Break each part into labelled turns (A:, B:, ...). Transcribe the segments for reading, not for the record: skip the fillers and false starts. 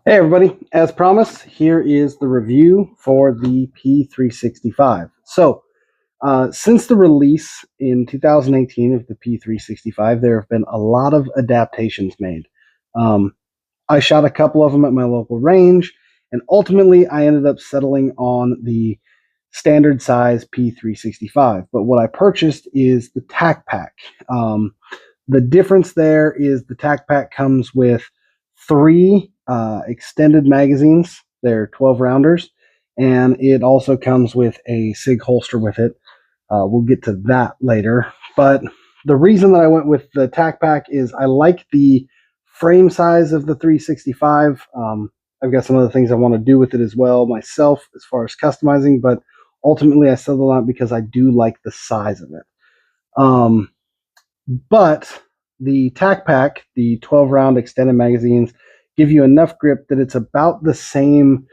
A: Hey everybody, as promised, here is the review for the P365. Since the release in 2018 of the P365, there have been a lot of adaptations made. I shot a couple of them at my local range, and ultimately I ended up settling on the standard size P365. But what I purchased is the tack pack. The difference there is the tack pack comes with three extended magazines. They're 12 rounders, and it also comes with a Sig holster with it. We'll get to that later. But the reason that I went with the tack pack is I like the frame size of the 365. I've got some other things I want to do with it as well myself as far as customizing, but ultimately I settled on it because I do like the size of it. But the tack pack, the 12 round extended magazines, give you enough grip that it's about the same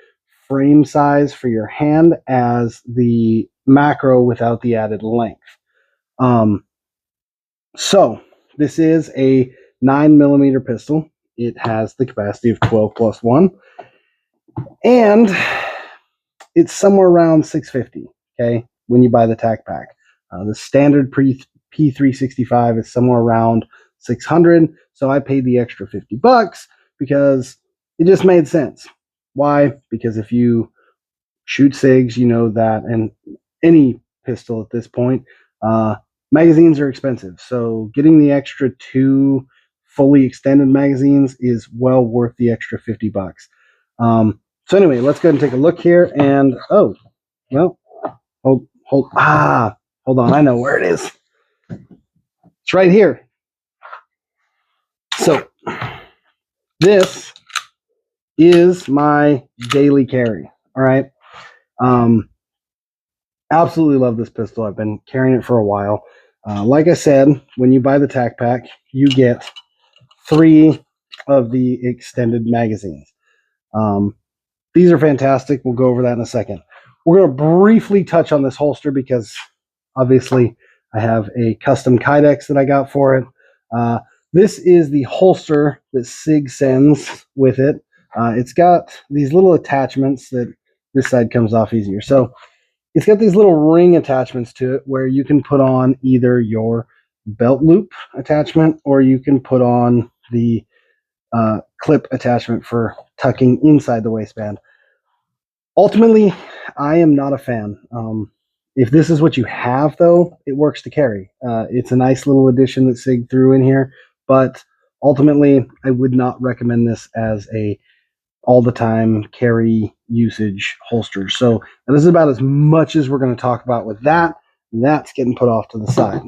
A: frame size for your hand as the macro without the added length. So this is a 9mm pistol. It has the capacity of 12 plus 1, and it's somewhere around $650. Okay, when you buy the tack pack, the standard P365 is somewhere around $600. So I paid the extra $50 because it just made sense. Why? Because if you shoot SIGs, you know that, and any pistol at this point, magazines are expensive. So getting the extra two fully extended magazines is well worth the extra $50. So anyway, let's go ahead and take a look here. And hold on. I know where it is. It's right here. So this is my daily carry. All right. Absolutely love this pistol. I've been carrying it for a while. Like I said, when you buy the tack pack, you get three of the extended magazines. These are fantastic. We'll go over that in a second. We're going to briefly touch on this holster because obviously I have a custom Kydex that I got for it. This is the holster that Sig sends with it. It's got these little attachments that this side comes off easier. So it's got these little ring attachments to it where you can put on either your belt loop attachment or you can put on the clip attachment for tucking inside the waistband. Ultimately, I am not a fan. If this is what you have, though, it works to carry. It's a nice little addition that Sig threw in here, but ultimately, I would not recommend this as a all-the-time carry usage holster. So this is about as much as we're going to talk about with that. That's getting put off to the side.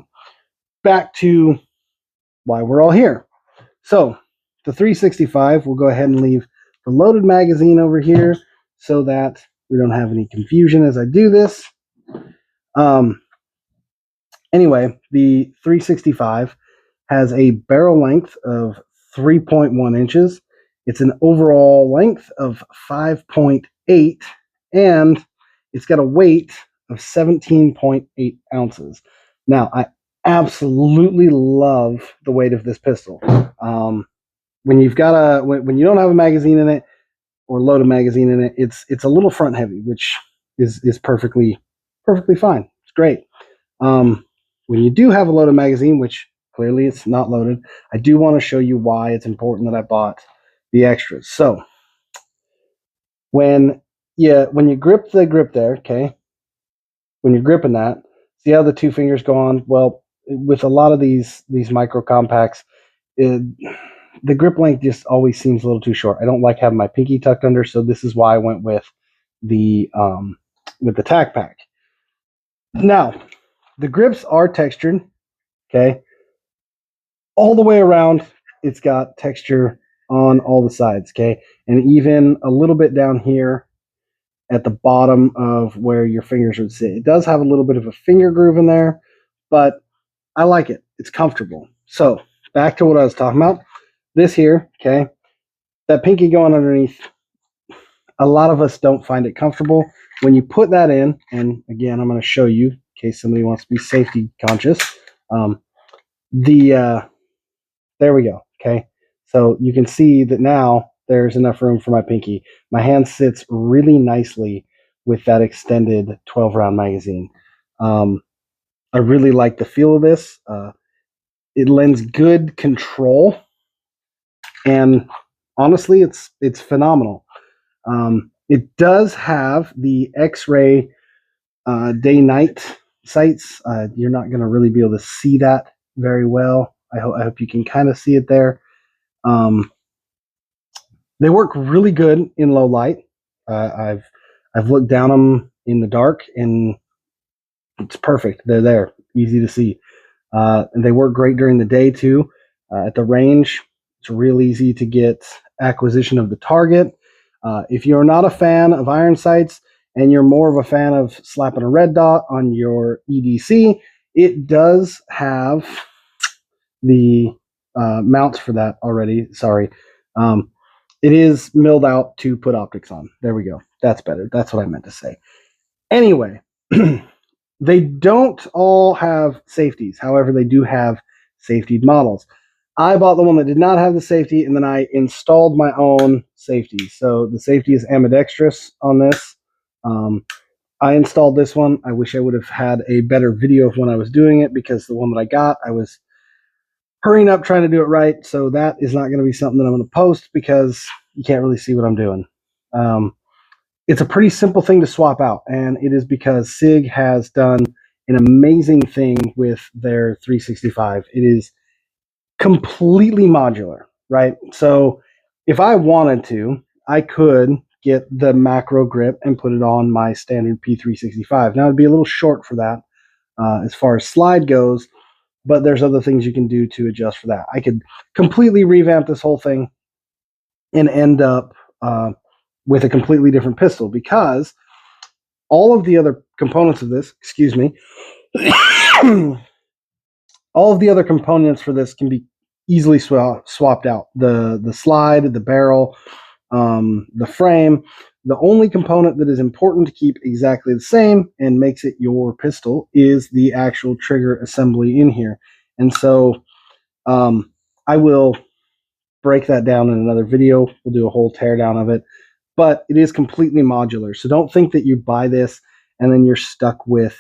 A: Back to why we're all here. So the 365, we'll go ahead and leave the loaded magazine over here so that we don't have any confusion as I do this. Anyway, the 365 has a barrel length of 3.1 inches. It's an overall length of 5.8, and it's got a weight of 17.8 ounces. Now, I absolutely love the weight of this pistol. When you've got when you don't have a magazine in it or load a magazine in it, it's a little front heavy, which is perfectly fine. It's great. When you do have a loaded magazine, which clearly it's not loaded, I do want to show you why it's important that I bought the extras. So when you grip the grip there, okay, when you're gripping that, see how the two fingers go on? Well, with a lot of these micro compacts, the grip length just always seems a little too short. I don't like having my pinky tucked under, so this is why I went with the tack pack. Now, the grips are textured, okay? All the way around, it's got texture on all the sides, okay? And even a little bit down here at the bottom of where your fingers would sit. It does have a little bit of a finger groove in there, but I like it. It's comfortable. So back to what I was talking about. This here, okay, that pinky going underneath, a lot of us don't find it comfortable. When you put that in, and again, I'm going to show you in case somebody wants to be safety conscious. There we go. Okay, so you can see that now there's enough room for my pinky. My hand sits really nicely with that extended 12-round magazine. I really like the feel of this. It lends good control, and honestly, it's phenomenal. It does have the X-ray day-night sights. You're not going to really be able to see that very well. I hope you can kind of see it there. They work really good in low light. I've looked down them in the dark, and it's perfect. They're there, easy to see. And they work great during the day too. At the range, it's real easy to get acquisition of the target. If you're not a fan of iron sights and you're more of a fan of slapping a red dot on your EDC, it does have the mounts for that already. Sorry. It is milled out to put optics on. There we go. That's better. That's what I meant to say. Anyway, they don't all have safeties. However, they do have safetied models. I bought the one that did not have the safety, and then I installed my own safety. So the safety is ambidextrous on this. I installed this one. I wish I would have had a better video of when I was doing it, because the one that I got, I was hurrying up trying to do it right. So that is not going to be something that I'm going to post, because you can't really see what I'm doing. It's a pretty simple thing to swap out, and it is because Sig has done an amazing thing with their 365. It is completely modular, right? So if I wanted to, I could get the macro grip and put it on my standard P365. Now, it'd be a little short for that as far as slide goes, but there's other things you can do to adjust for that. I could completely revamp this whole thing and end up with a completely different pistol, because all of the other components of this, excuse me, all of the other components for this can be easily swapped out. The slide, the barrel, the frame. The only component that is important to keep exactly the same and makes it your pistol is the actual trigger assembly in here. And so I will break that down in another video. We'll do a whole teardown of it. But it is completely modular. So don't think that you buy this and then you're stuck with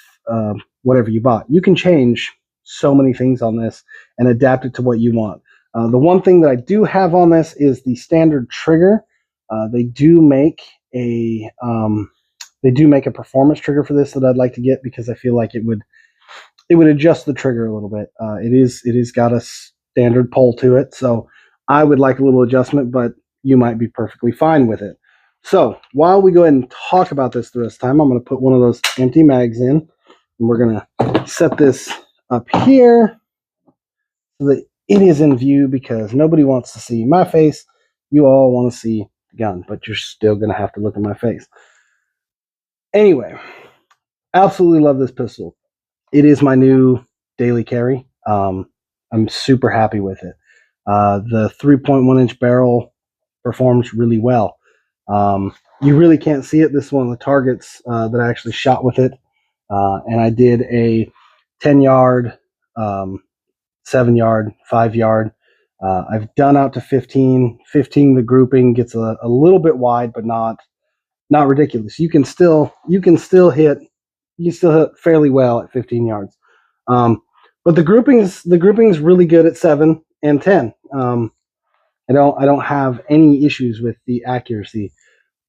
A: whatever you bought. You can change so many things on this and adapt it to what you want. The one thing that I do have on this is the standard trigger. They do make a performance trigger for this that I'd like to get, because I feel like it would adjust the trigger a little bit. It is got a standard pull to it, so I would like a little adjustment, but you might be perfectly fine with it. So while we go ahead and talk about this the rest of the time, I'm going to put one of those empty mags in, and we're going to set this up here so that it is in view, because nobody wants to see my face. You all want to see the gun, but you're still going to have to look at my face. Anyway, absolutely love this pistol. It is my new daily carry. I'm super happy with it. The 3.1-inch barrel performs really well. You really can't see it. This is one of the targets that I actually shot with it. And I did a 10-yard, 7-yard, 5-yard. I've done out to 15. 15, the grouping gets a little bit wide, but not ridiculous. You can still hit fairly well at 15 yards. But the grouping's really good at 7 and 10. I don't have any issues with the accuracy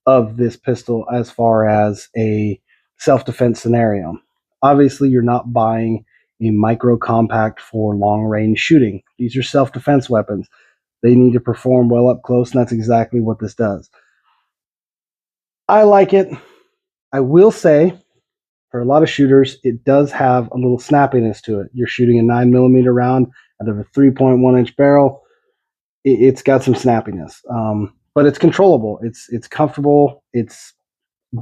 A: of this pistol as far as a self-defense scenario. Obviously, you're not buying a micro compact for long-range shooting. These are self-defense weapons. They need to perform well up close, and that's exactly what this does. I like it. I will say, for a lot of shooters, it does have a little snappiness to it. You're shooting a 9mm round out of a 3.1-inch barrel. It's got some snappiness, but it's controllable. It's comfortable. It's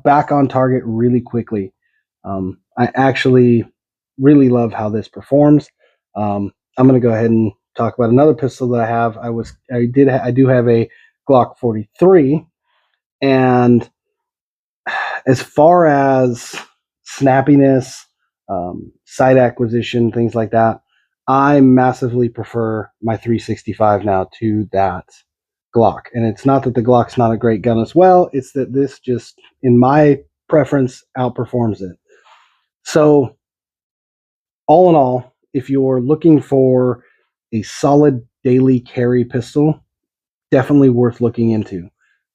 A: back on target really quickly. I actually really love how this performs. I'm going to go ahead and talk about another pistol that I have. I do have a Glock 43, and as far as snappiness, sight acquisition, things like that, I massively prefer my 365 now to that. Glock. And it's not that the Glock's not a great gun as well. It's that this just, in my preference, outperforms it. So all in all, if you're looking for a solid daily carry pistol, definitely worth looking into.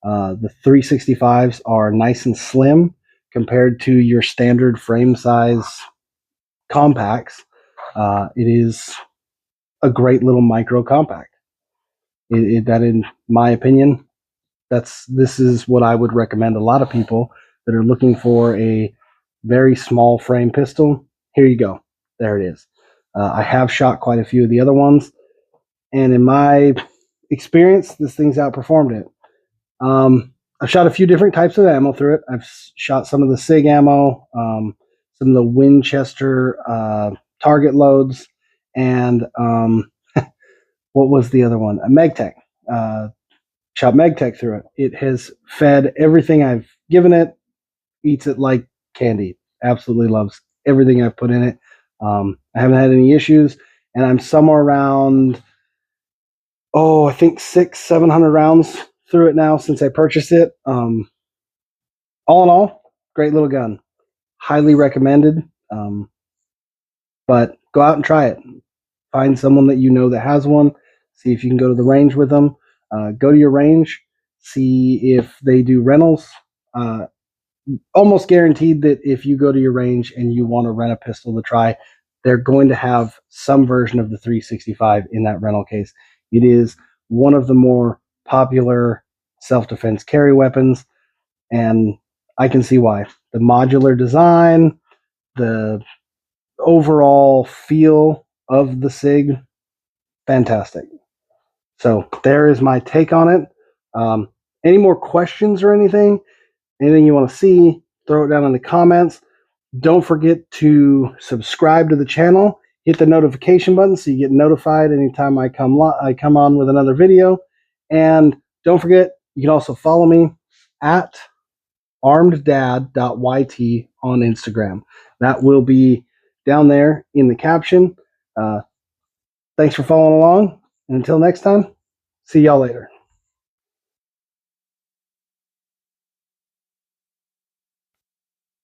A: The 365s are nice and slim compared to your standard frame size compacts. It is a great little micro compact. That, in my opinion, this is what I would recommend a lot of people that are looking for a very small frame pistol. Here you go. There it is. I have shot quite a few of the other ones, and in my experience, this thing's outperformed it. I've shot a few different types of ammo through it. I've shot some of the Sig ammo, some of the Winchester target loads, and what was the other one? A Megtech. Shot Megtech through it. It has fed everything I've given it, eats it like candy. Absolutely loves everything I've put in it. I haven't had any issues, and I'm somewhere around, I think 700 rounds through it now since I purchased it. All in all, great little gun. Highly recommended. But go out and try it. Find someone that you know that has one. See if you can go to the range with them. Go to your range. See if they do rentals. Almost guaranteed that if you go to your range and you want to rent a pistol to try, they're going to have some version of the 365 in that rental case. It is one of the more popular self-defense carry weapons, and I can see why. The modular design, the overall feel of the Sig, fantastic. So there is my take on it. Any more questions or anything you want to see, throw it down in the comments. Don't forget to subscribe to the channel. Hit the notification button so you get notified anytime I come on with another video. And don't forget, you can also follow me at armeddad.yt on Instagram. That will be down there in the caption. Thanks for following along. And until next time, see y'all later.